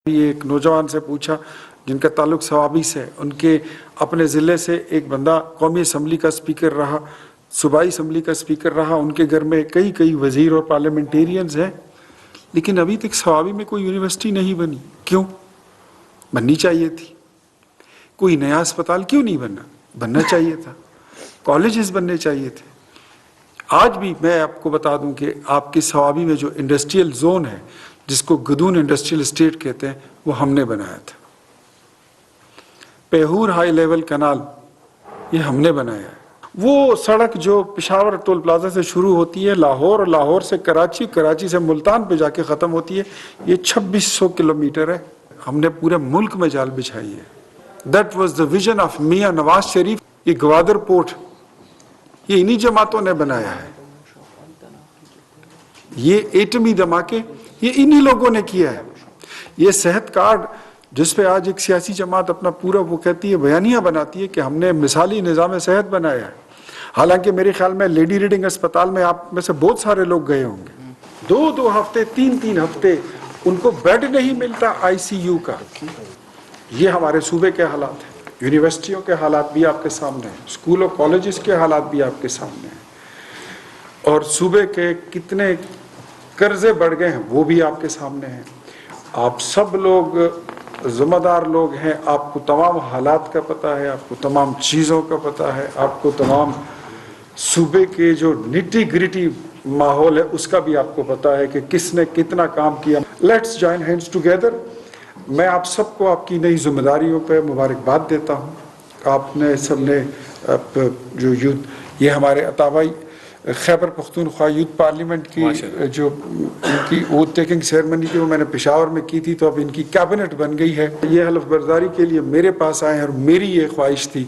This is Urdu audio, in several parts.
ایک نوجوان سے پوچھا جن کا تعلق سوابی سے، ان کے اپنے ضلع سے ایک بندہ قومی اسمبلی کا سپیکر رہا، صوبائی اسمبلی کا سپیکر رہا، ان کے گھر میں کئی وزیر اور پارلیمنٹیرینز ہیں، لیکن ابھی تک سوابی میں کوئی یونیورسٹی نہیں بنی۔ کیوں؟ بننی چاہیے تھی۔ کوئی نیا اسپتال کیوں نہیں بننا چاہیے تھا، کالجز بننے چاہیے تھے۔ آج بھی میں آپ کو بتا دوں کہ آپ کے سوابی میں جو انڈسٹریل زون ہے، جس کو گدون انڈسٹریل اسٹیٹ کہتے ہیں، وہ ہم نے بنایا تھا۔ پیہور ہائی لیول کنال یہ ہم نے بنایا ہے۔ وہ سڑک جو پشاور ٹول پلازا سے شروع ہوتی ہے لاہور، اور لاہور سے کراچی، کراچی سے ملتان پہ جا کے ختم ہوتی ہے، یہ 2600 کلومیٹر ہے۔ ہم نے پورے ملک میں جال بچھائی ہے۔ That was the vision of Mian Nawaz Sharif. یہ گوادر پورٹ یہ انہی جماعتوں نے بنایا ہے۔ یہ ایٹمی دھماکے یہ انہی لوگوں نے کیا ہے۔ یہ صحت کارڈ جس پہ آج ایک سیاسی جماعت اپنا پورا وہ کہتی ہے، بیانیہ بناتی ہے کہ ہم نے مثالی نظام صحت بنایا ہے، حالانکہ میرے خیال میں لیڈی ریڈنگ اسپتال میں آپ میں سے بہت سارے لوگ گئے ہوں گے، 2 ہفتے 3 ہفتے ان کو بیڈ نہیں ملتا آئی سی یو کا۔ یہ ہمارے صوبے کے حالات ہیں، یونیورسٹیوں کے حالات بھی آپ کے سامنے ہیں، اسکول اور کالجز کے حالات بھی آپ کے سامنے ہیں، اور صوبے کے کتنے قرضے بڑھ گئے ہیں وہ بھی آپ کے سامنے ہیں۔ آپ سب لوگ ذمہ دار لوگ ہیں، آپ کو تمام حالات کا پتہ ہے، آپ کو تمام چیزوں کا پتہ ہے، آپ کو تمام صوبے کے جو نٹی گریٹی ماحول ہے اس کا بھی آپ کو پتہ ہے کہ کس نے کتنا کام کیا۔ Let's join hands together. میں آپ سب کو آپ کی نئی ذمہ داریوں پہ مبارکباد دیتا ہوں۔ آپ نے سب نے جو یوتھ، یہ ہمارے عطاوائی خیبر پختونخوا یوتھ پارلیمنٹ کی جو ان کی اوتھ ٹیکنگ سیرمنی تھی وہ میں نے پشاور میں کی تھی، تو اب ان کی کیبنٹ بن گئی ہے۔ یہ حلف برداری کے لیے میرے پاس آئے ہیں، اور میری یہ خواہش تھی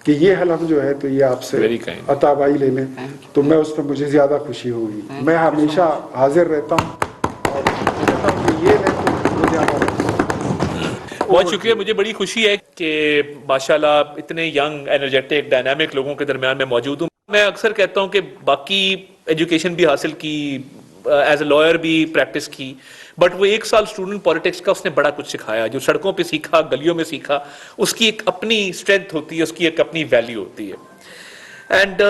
کہ یہ حلف جو ہے تو یہ آپ سے عطاوائی لے لیں، تو میں اس پہ مجھے زیادہ خوشی ہوگی۔ میں ہمیشہ حاضر رہتا ہوں اور کہتا ہوں کہ یہ لیں تو مجھے بہت شکریہ۔ مجھے بڑی خوشی ہے کہ ماشاءاللہ اتنے ینگ انرجیٹک ڈائنامک لوگوں کے درمیان میں موجود ہوں۔ میں اکثر کہتا ہوں کہ باقی ایجوکیشن بھی حاصل کی، ایز اے لائر بھی پریکٹس کی، بٹ وہ 1 سال اسٹوڈنٹ پالیٹکس کا اس نے بڑا کچھ سکھایا، جو سڑکوں پہ سیکھا، گلیوں میں سیکھا، اس کی ایک اپنی اسٹرینتھ ہوتی ہے، اس کی ایک اپنی ویلیو ہوتی ہے، اینڈ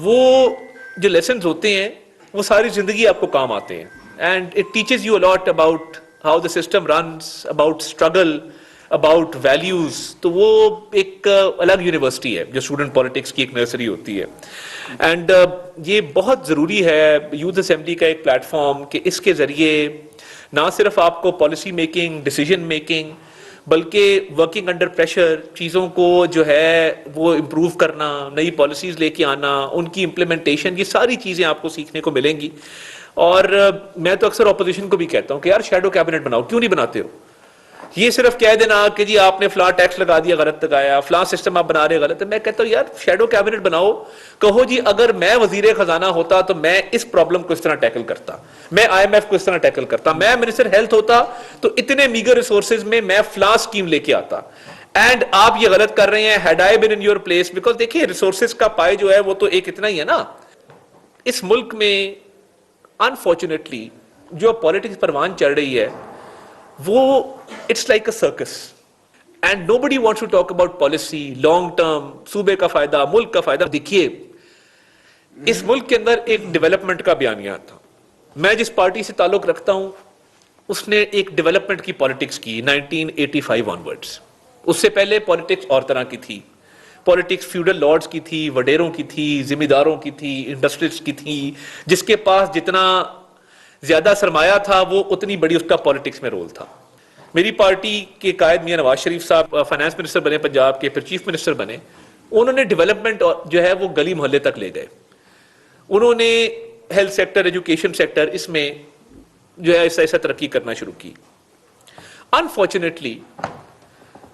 وہ جو لیسنز ہوتے ہیں وہ ساری زندگی آپ کو کام آتے ہیں، and it teaches you a lot about how the system runs, about struggle, about values. تو وہ ایک الگ یونیورسٹی ہے جو اسٹوڈنٹ پالیٹکس کی ایک نرسری ہوتی ہے، اینڈ یہ بہت ضروری ہے یوتھ اسمبلی کا ایک پلیٹ فارم کہ اس کے ذریعے نہ صرف آپ کو پالیسی میکنگ، ڈیسیجن میکنگ، بلکہ ورکنگ انڈر پریشر چیزوں کو جو ہے وہ امپروو کرنا، نئی پالیسیز لے کے آنا، ان کی امپلیمنٹیشن، یہ ساری چیزیں آپ کو سیکھنے کو ملیں گی۔ اور میں تو اکثر اپوزیشن کو بھی کہتا ہوں کہ یار شیڈو کیبنٹ بناؤ، کیوں نہیں بناتے ہو؟ یہ صرف کہہ دینا کہ جی آپ نے فلاں ٹیکس لگا دیا غلط لگایا، فلاں سسٹم آپ بنا رہے غلط ہے۔ میں کہتا ہوں یار شیڈو کیبنٹ بناؤ، کہو جی اگر میں وزیر خزانہ ہوتا تو میں اس پرابلم کو اس طرح ٹیکل کرتا، میں IMF کو اس طرح ٹیکل کرتا، میں منسٹر ہیلتھ ہوتا تو اتنے میگر ریسورسز میں فلاں اسکیم لے کے آتا، اینڈ آپ یہ غلط کر رہے ہیں۔ Had I been in your place, because دیکھیے ریسورسز کا پائے جو ہے وہ تو ایک اتنا ہی ہے نا۔ اس ملک میں انفارچونیٹلی جو پالیٹکس پروان چڑھ رہی ہے وہ it's like a circus, and nobody wants to talk about policy, long term, صوبے کا فائدہ، ملک کا فائدہ۔ دیکھیے اس ملک کے اندر ایک ڈیولپمنٹ کا بیانیہ تھا، میں جس پارٹی سے تعلق رکھتا ہوں اس نے ایک ڈیولپمنٹ کی پالیٹکس کی 1985 آنورڈز۔ اس سے پہلے پالیٹکس اور طرح کی تھی، پالیٹکس فیوڈل لارڈز کی تھی، وڈیروں کی تھی، ذمہ داروں کی تھی، انڈسٹریز کی تھی، جس کے پاس جتنا زیادہ سرمایہ تھا وہ اتنی بڑی اس کا پالیٹکس میں رول تھا۔ میری پارٹی کے قائد میاں نواز شریف صاحب فائنانس منسٹر بنے پنجاب کے، پھر چیف منسٹر بنے، انہوں نے ڈیولپمنٹ جو ہے وہ گلی محلے تک لے گئے۔ انہوں نے ہیلتھ سیکٹر، ایجوکیشن سیکٹر، اس میں جو ہے ایسا ترقی کرنا شروع کی۔ انفارچونیٹلی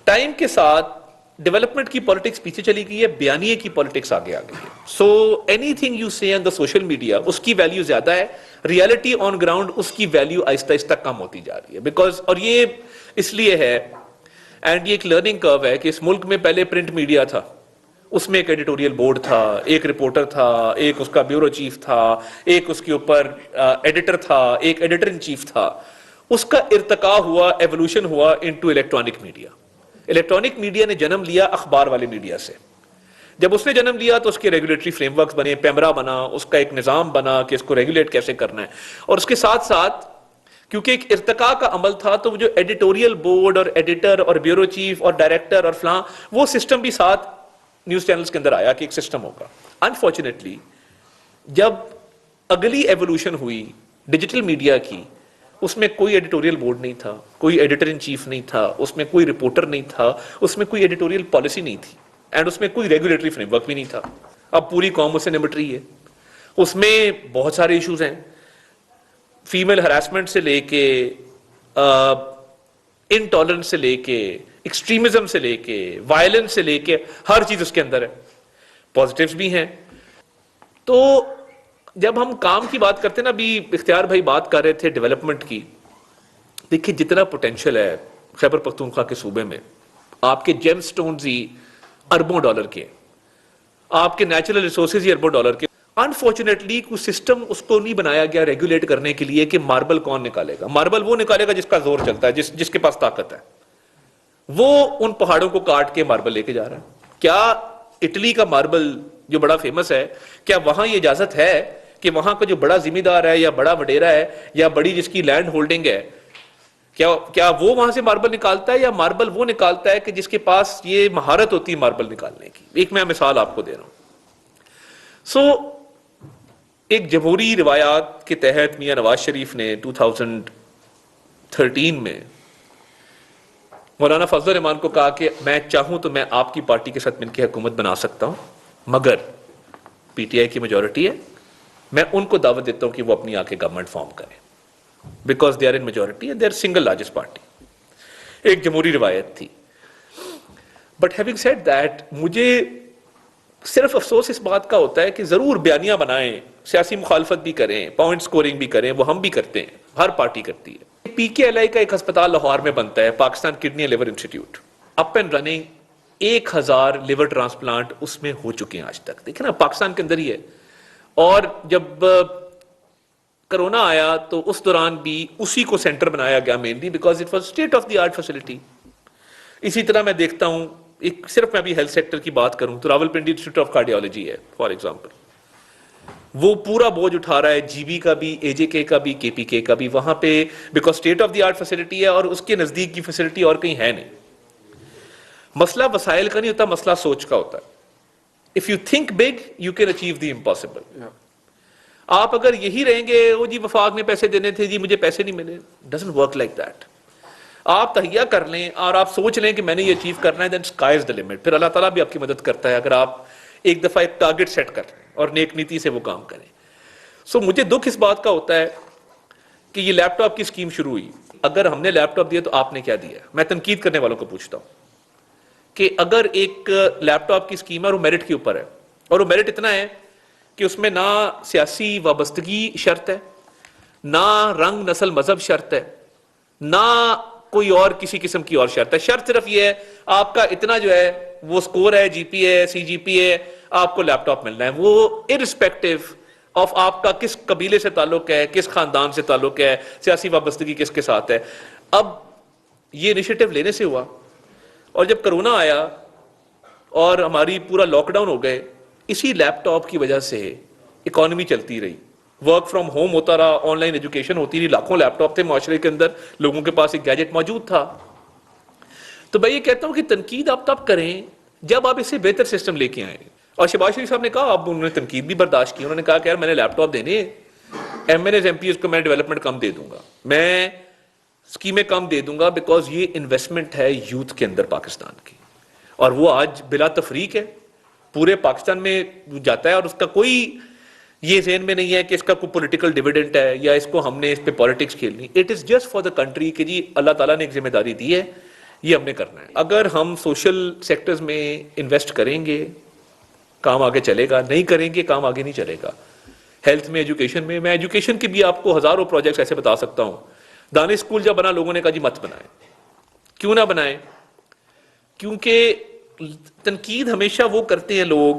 ٹائم کے ساتھ ڈیولپمنٹ کی پالیٹکس پیچھے چلی گئی ہے، بیانیے کی پالیٹکس آگے آ گئی ہے۔ سو اینی تھنگ یو سے آن دا سوشل میڈیا اس کی ویلیو زیادہ ہے، ریالٹی آن گراؤنڈ اس کی ویلیو آہستہ آہستہ کم ہوتی جا رہی ہے، بیکاز اور یہ اس لیے ہے، اینڈ یہ ایک لرننگ کرو ہے کہ اس ملک میں پہلے پرنٹ میڈیا تھا، اس میں ایک ایڈیٹوریل بورڈ تھا، ایک رپورٹر تھا، ایک اس کا بیورو چیف تھا، ایک اس کے اوپر ایڈیٹر تھا، ایک ایڈیٹر ان چیف تھا۔ اس کا ارتقا ہوا, ایوولوشن ہوا into electronic media. Electronic media نے جنم لیا اخبار والے میڈیا سے. جب اس نے جنم لیا تو اس کے ریگولیٹری فریم ورکس بنے, پیمرا بنا, اس کا ایک نظام بنا کہ اس کو ریگولیٹ کیسے کرنا ہے. اور اس کے ساتھ ساتھ کیونکہ ایک ارتقاء کا عمل تھا تو جو ایڈیٹوریل بورڈ اور ایڈیٹر اور بیورو چیف اور ڈائریکٹر اور فلاں, وہ سسٹم بھی ساتھ نیوز چینلز کے اندر آیا کہ ایک سسٹم ہوگا. انفارچونیٹلی جب اگلی ایوولوشن ہوئی ڈیجیٹل میڈیا کی, اس میں کوئی ایڈیٹوریل بورڈ نہیں تھا, کوئی ایڈیٹر ان چیف نہیں تھا, اس میں کوئی رپورٹر نہیں تھا, اس میں کوئی ایڈیٹوریل پالیسی نہیں تھی, اینڈ اس میں کوئی ریگولیٹری فریم ورک بھی نہیں تھا. اب پوری قوم اس سے نمٹ رہی ہے. اس میں بہت سارے ایشوز ہیں, فیمیل ہراسمنٹ سے لے کے انٹالرنس سے لے کے ایکسٹریمزم سے لے کے وائلنس سے لے کے ہر چیز اس کے اندر ہے. پازیٹیوز بھی ہیں. تو جب ہم کام کی بات کرتے ہیں نا, ابھی اختیار بھائی بات کر رہے تھے ڈیولپمنٹ کی, دیکھیں جتنا پوٹینشیل ہے خیبر پختونخوا کے صوبے میں, آپ کے جیم سٹونز ہی اربوں ڈالر کے, آپ کے نیچرل ریسورسز ہی اربوں ڈالر کے. انفارچونیٹلی کوئی سسٹم اس کو نہیں بنایا گیا ریگولیٹ کرنے کے لیے کہ ماربل کون نکالے گا. ماربل وہ نکالے گا جس کا زور چلتا ہے, جس کے پاس طاقت ہے. وہ ان پہاڑوں کو کاٹ کے ماربل لے کے جا رہا ہے. کیا اٹلی کا ماربل جو بڑا فیمس ہے, کیا وہاں یہ اجازت ہے کہ وہاں کا جو بڑا ذمہ دار ہے یا بڑا وڈیرا ہے یا بڑی جس کی لینڈ ہولڈنگ ہے, کیا وہ وہاں سے ماربل نکالتا ہے, یا ماربل وہ نکالتا ہے کہ جس کے پاس یہ مہارت ہوتی ہے ماربل نکالنے کی؟ ایک میں مثال آپ کو دے رہا ہوں. ایک جمہوری روایات کے تحت میاں نواز شریف نے 2013 میں مولانا فضل الرحمان کو کہا کہ میں چاہوں تو میں آپ کی پارٹی کے ساتھ مل کے حکومت بنا سکتا ہوں, مگر پی ٹی آئی کی میجورٹی ہے, میں ان کو دعوت دیتا ہوں کہ وہ اپنی آ کے گورنمنٹ فارم کریں, because they are in majority and they are single largest party. ایک جمہوری روایت تھی. بٹ ہیونگ سیڈ دیٹ, مجھے صرف افسوس اس بات کا ہوتا ہے کہ ضرور بیانیاں بنائیں, سیاسی مخالفت بھی کریں, پوائنٹ سکورنگ بھی کریں, وہ ہم بھی کرتے ہیں, ہر پارٹی کرتی ہے. پی کے ایل آئی کا ایک ہسپتال لاہور میں بنتا ہے, Pakistan kidney liver institute, up and running, 1000 liver transplant اس میں ہو چکے ہیں آج تک. دیکھیں نا, پاکستان کے اندر ہی ہے. اور جب کرونا آیا تو اس دوران بھی اسی کو سینٹر بنایا گیا mainly, because it was state of the art facility. اسی طرح میں دیکھتا ہوں, ایک صرف میں ابھی ہیلتھ سیکٹر کی بات کروں تو راولپنڈی انسٹیٹیوٹ آف کارڈیالوجی ہے فار ایگزامپل, وہ پورا بوجھ اٹھا رہا ہے جی بی کا بھی, اے جے کے کا بھی, کے پی کے کا بھی, وہاں پہ because state of the art facility ہے اور اس کے نزدیک کی فیسلٹی اور کہیں ہے نہیں. مسئلہ وسائل کا نہیں ہوتا, مسئلہ سوچ کا ہوتا ہے. If you think big you can achieve the impossible. آپ اگر یہی رہیں گے, وہ جی وفاق نے پیسے دینے تھے, جی مجھے پیسے نہیں ملے, ڈزنٹ ورک لائک دیٹ. آپ تہیہ کر لیں اور آپ سوچ لیں کہ میں نے یہ اچیو کرنا ہے, دین اسکائی از دی لمٹ. پھر اللہ تعالیٰ بھی آپ کی مدد کرتا ہے اگر آپ ایک دفعہ ایک ٹارگٹ سیٹ کر لیں اور نیک نیتی سے وہ کام کریں. مجھے دکھ اس بات کا ہوتا ہے کہ یہ لیپ ٹاپ کی اسکیم شروع ہوئی. اگر ہم نے لیپ ٹاپ دیا تو آپ نے کیا دیا؟ میں تنقید کرنے والوں کو پوچھتا ہوں کہ اگر ایک لیپ ٹاپ کی اسکیم ہے اور وہ میرٹ کے اوپر ہے, اور وہ میرٹ اتنا ہے کہ اس میں نہ سیاسی وابستگی شرط ہے, نہ رنگ نسل مذہب شرط ہے, نہ کوئی اور کسی قسم کی اور شرط ہے. شرط صرف یہ ہے آپ کا اتنا جو ہے وہ سکور ہے, جی پی اے, سی جی پی اے, آپ کو لیپ ٹاپ ملنا ہے. وہ ارسپیکٹو آف آپ کا کس قبیلے سے تعلق ہے, کس خاندان سے تعلق ہے, سیاسی وابستگی کس کے ساتھ ہے. اب یہ انیشیٹو لینے سے ہوا, اور جب کرونا آیا اور ہماری پورا لاک ڈاؤن ہو گئے, اسی لیپ ٹاپ کی وجہ سے اکانومی چلتی رہی, ورک فرام ہوم ہوتا رہا, آن لائن ایجوکیشن ہوتی رہی, لاکھوں لیپ ٹاپ تھے معاشرے کے اندر, لوگوں کے پاس ایک گیجٹ موجود تھا. تو میں یہ کہتا ہوں کہ تنقید آپ تب کریں جب آپ اسے بہتر سسٹم لے کے آئیں. اور شہباز شریف صاحب نے کہا, اب انہوں نے تنقید بھی برداشت کی, انہوں نے کہا کہ یار میں نے لیپ ٹاپ دینے, MNAs MPAs کو میں ڈیولپمنٹ کم دے دوں گا, میں اسکیمیں کم دے دوں گا, بیکاز یہ انویسٹمنٹ ہے یوتھ کے اندر پاکستان کی, اور وہ آج بلا تفریق ہے پورے پاکستان میں جاتا ہے, اور اس کا کوئی یہ ذہن میں نہیں ہے کہ اس کا کوئی پولیٹیکل ڈیویڈنٹ ہے یا اس کو ہم نے اس پہ پالیٹکس کھیلنی. It is just for the country کہ جی اللہ تعالیٰ نے ایک ذمہ داری دی ہے, یہ ہم نے کرنا ہے. اگر ہم سوشل سیکٹرز میں انویسٹ کریں گے کام آگے چلے گا, نہیں کریں گے کام آگے نہیں چلے گا. ہیلتھ میں, ایجوکیشن میں ایجوکیشن کی بھی آپ کو ہزاروں پروجیکٹس ایسے بتا سکتا ہوں. دانش اسکول جب بنا, لوگوں نے کہا جی مت بنائیں. کیوں نہ بنائیں؟ کیونکہ تنقید ہمیشہ وہ کرتے ہیں لوگ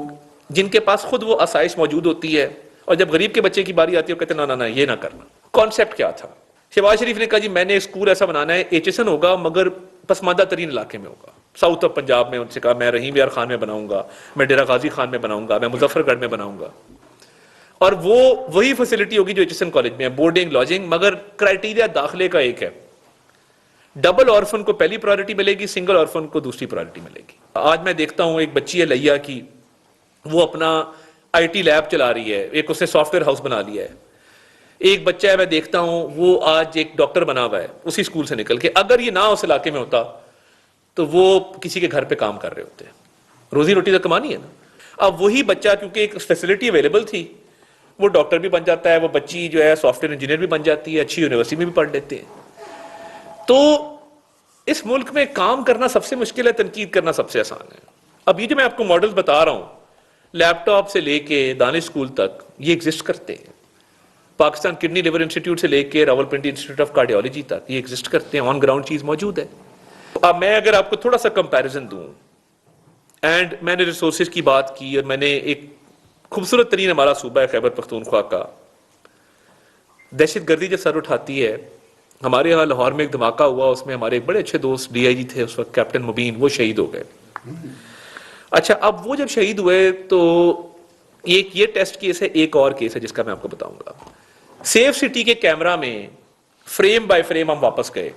جن کے پاس خود وہ آسائش موجود ہوتی ہے, اور جب غریب کے بچے کی باری آتی ہے وہ کہتے ہیں نا نا نا یہ نہ کرنا. کانسیپٹ کیا تھا؟ شہباز شریف نے کہا جی میں نے ایک اسکول ایسا بنانا ہے, HSN ہوگا مگر پسماندہ ترین علاقے میں ہوگا, ساؤتھ آف پنجاب میں. ان سے کہا میں رحیم یار خان میں بناؤں گا, میں ڈیرہ غازی خان میں بناؤں گا, میں مظفر گڑھ میں بناؤں گا. اور وہ وہی فیسلٹی ہوگی جو HSN کالج میں ہے, بورڈنگ لاجنگ, مگر کرائٹیریا داخلے کا ایک ہے, ڈبل آرفن کو پہلی پرائرٹی ملے گی, سنگل آرفن کو دوسری پرائرٹی ملے گی. آج میں دیکھتا ہوں ایک بچی ہے لیا کی, وہ اپنا IT لیب چلا رہی ہے, ایک اس نے سافٹ ویئر ہاؤس بنا لیا ہے. ایک بچہ ہے میں دیکھتا ہوں وہ آج ایک ڈاکٹر بنا ہوا ہے اسی اسکول سے نکل کے. اگر یہ نہ اس علاقے میں ہوتا تو وہ کسی کے گھر پہ کام کر رہے ہوتے. روزی روٹی تو کمانی ہے نا. اب وہی بچہ کیونکہ ایک فیسلٹی اویلیبل تھی, وہ ڈاکٹر بھی بن جاتا ہے, وہ بچی جو ہے سافٹ ویئر انجینئر بھی بن جاتی ہے, اچھی یونیورسٹی میں بھی پڑھ لیتے ہیں. تو اس ملک میں کام کرنا سب سے مشکل ہے, تنقید کرنا سب سے آسان ہے. اب یہ جو میں آپ کو ماڈلز بتا رہا ہوں, لیپ ٹاپ سے لے کے دانش اسکول تک, یہ ایگزسٹ کرتے ہیں. پاکستان کڈنی لیور انسٹیٹیوٹ سے لے کے راولپنڈی انسٹیٹیوٹ آف کارڈیالوجی تک یہ ایگزسٹ کرتے ہیں, آن گراؤنڈ چیز موجود ہے. اب میں اگر آپ کو تھوڑا سا کمپیریزن دوں, اینڈ میں نے ریسورسز کی بات کی, اور میں نے ایک خوبصورت ترین ہمارا صوبہ ہے خیبر پختونخوا کا, دہشت گردی جب سر اٹھاتی ہے, ہمارے یہاں لاہور میں ایک دھماکہ ہوا, اس میں ہمارے ایک بڑے اچھے دوست DIG تھے اس وقت کیپٹن مبین, وہ شہید ہو گئے. اچھا اب وہ جب شہید ہوئے تو ایک یہ ٹیسٹ کیس ہے, ایک اور کیس ہے جس کا میں آپ کو بتاؤں گا. سیف سٹی کے کیمرہ میں فریم بائی فریم ہم واپس گئے,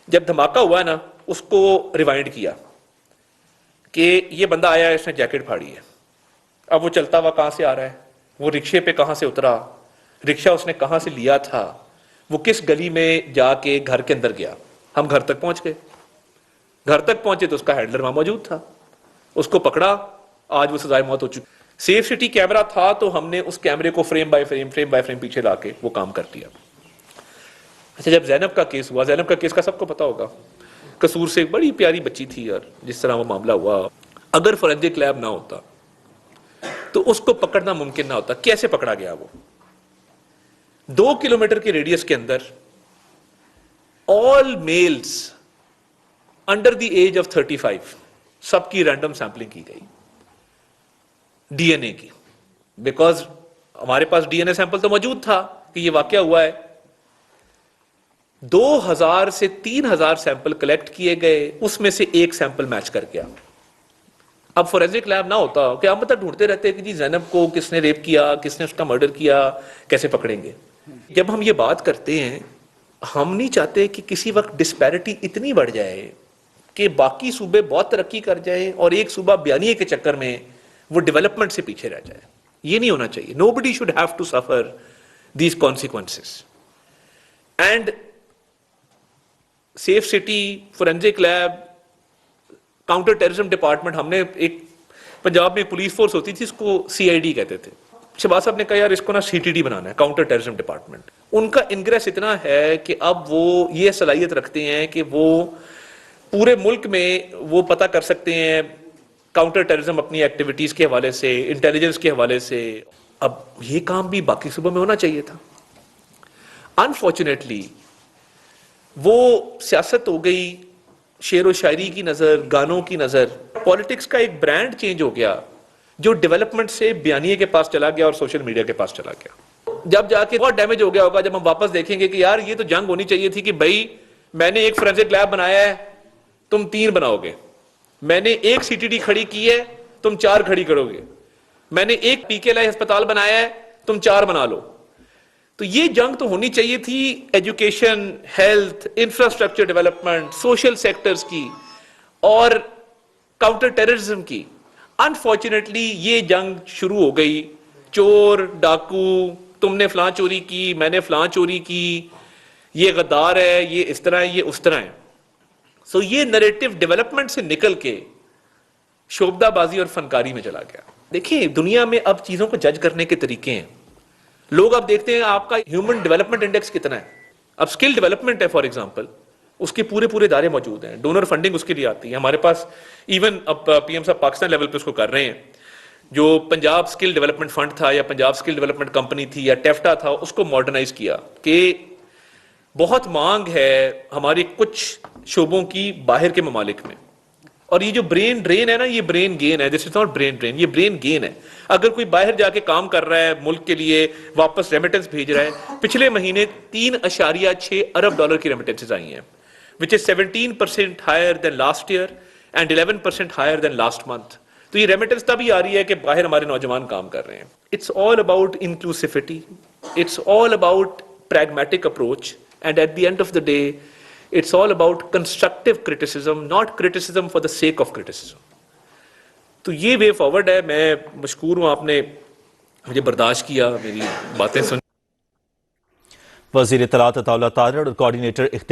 جب دھماکہ ہوا ہے نا اس کو ریوائنڈ کیا کہ یہ بندہ آیا ہے, اس نے جیکٹ پھاڑی ہے, اب وہ چلتا ہوا کہاں سے آ رہا ہے, وہ رکشے پہ کہاں سے اترا, رکشہ اس نے کہاں سے لیا تھا, وہ کس گلی میں جا کے گھر کے اندر گیا. ہم گھر تک پہنچ گئے, گھر تک پہنچے تو اس کا ہینڈلر وہاں موجود تھا, اس کو پکڑا, آج وہ سزائے موت ہو چکی. سیف سٹی کیمرہ تھا تو ہم نے اس کیمرے کو فریم بائی فریم پیچھے لا کے وہ کام کر دیا. اچھا جب زینب کا کیس ہوا, زینب کا کیس کا سب کو پتا ہوگا, قصور سے ایک بڑی پیاری بچی تھی, اور جس طرح وہ معاملہ ہوا, اگر فورینسک لیب نہ ہوتا تو اس کو پکڑنا ممکن نہ ہوتا. کیسے پکڑا گیا؟ وہ 2 کلومیٹر کے ریڈیس کے اندر all males under the age of 35 سب کی رینڈم سیمپلنگ کی گئی DNA کی, بیکاز ہمارے پاس DNA سیمپل تو موجود تھا کہ یہ واقعہ ہوا ہے. 2000 سے 3000 سیمپل کلیکٹ کیے گئے, اس میں سے ایک سیمپل میچ کر گیا. اب فورینسک لیب نہ ہوتا کہ ہم مطلب ڈھونڈتے رہتے کہ جی زینب کو کس نے ریپ کیا, کس نے اس کا مرڈر کیا, کیسے پکڑیں گے. جب ہم یہ بات کرتے ہیں, ہم نہیں چاہتے کہ کسی وقت ڈسپیرٹی اتنی بڑھ جائے کہ باقی صوبے بہت ترقی کر جائیں اور ایک صوبہ بیانیے کے چکر میں وہ ڈیولپمنٹ سے پیچھے رہ جائے. یہ نہیں ہونا چاہیے. Nobody should have to suffer these consequences. And safe city, forensic lab, counter terrorism department, ہم نے ایک پنجاب میں پولیس فورس ہوتی تھی اس کو CID کہتے تھے. شہباز صاحب نے کہا یار اس کو نا CTD بنانا ہے, کاؤنٹر ٹیررزم ڈپارٹمنٹ. ان کا انگریس اتنا ہے کہ اب وہ یہ صلاحیت رکھتے ہیں کہ وہ پورے ملک میں وہ پتہ کر سکتے ہیں کاؤنٹر ٹیررزم اپنی ایکٹیویٹیز کے حوالے سے, انٹیلیجنس کے حوالے سے. اب یہ کام بھی باقی صوبوں میں ہونا چاہیے تھا. انفارچونیٹلی وہ سیاست ہو گئی, شعر و شاعری کی نظر, گانوں کی نظر, پالیٹکس کا ایک برانڈ چینج ہو گیا جو ڈیولپمنٹ سے بیانیے کے پاس چلا گیا اور سوشل میڈیا کے پاس چلا گیا. جب جا کے بہت ڈیمیج ہو گیا ہوگا جب ہم واپس دیکھیں گے کہ یار یہ تو جنگ ہونی چاہیے تھی کہ بھائی میں نے ایک فورینسک لیب بنایا ہے, تم 3 بناؤ گے. میں نے ایک CTD کھڑی کی ہے, تم 4 کھڑی کرو گے. میں نے ایک PKLI ہسپتال بنایا ہے, تم 4 بنا لو. تو یہ جنگ تو ہونی چاہیے تھی education, health, infrastructure development, social sectors کی اور کاؤنٹر ٹیررزم کی. انفارچونیٹلی یہ جنگ شروع ہو گئی, چور ڈاکو, تم نے فلاں چوری کی, میں نے فلاں چوری کی, یہ غدار ہے, یہ اس طرح ہے, یہ اس طرح ہے. سو یہ نریٹو ڈیولپمنٹ سے نکل کے شعبدہ بازی اور فنکاری میں چلا گیا. دیکھیں دنیا میں اب چیزوں کو جج کرنے کے طریقے ہیں. لوگ اب دیکھتے ہیں آپ کا ہیومن ڈیولپمنٹ انڈیکس کتنا ہے. اب سکل ڈیولپمنٹ ہے فار ایگزامپل, اس کے پورے ادارے موجود ہیں, ڈونر فنڈنگ اس کے لیے آتی ہے. ہمارے پاس ایون اب PM صاحب پاکستان لیول پہ اس کو کر رہے ہیں. جو پنجاب سکل ڈیولپمنٹ فنڈ تھا یا پنجاب سکل ڈیولپمنٹ کمپنی تھی یا ٹیفٹا تھا, اس کو ماڈرنائز کیا کہ بہت مانگ ہے ہماری کچھ شعبوں کی باہر کے ممالک میں, اور یہ جو برین ڈرین ہے نا، یہ برین گین ہے. دس از ناٹ برین ڈرین، یہ برین گین ہے. اگر کوئی باہر جا کے کام کر رہا ہے ملک کے لیے، واپس ریمیٹنس بھیج رہا ہے، پچھلے مہینے 3.6 ارب ڈالر کی ریمیٹنسز آئی ہیں، which is 17% higher than last year and 11% higher than last month. تو یہ ریمیٹنس تبھی آ رہی ہے کہ باہر ہمارے نوجوان کام کر رہے ہیں. It's all about inclusivity. It's all about pragmatic approach. And at the end of the day, it's all about constructive criticism, not criticism for the sake of criticism. تو یہ وے فارورڈ ہے. میں مشکور ہوں آپ نے مجھے برداشت کیا، میری باتیں سن. وزیر اطلاعات عطاء اللہ تارڑ اور کوآرڈینیٹر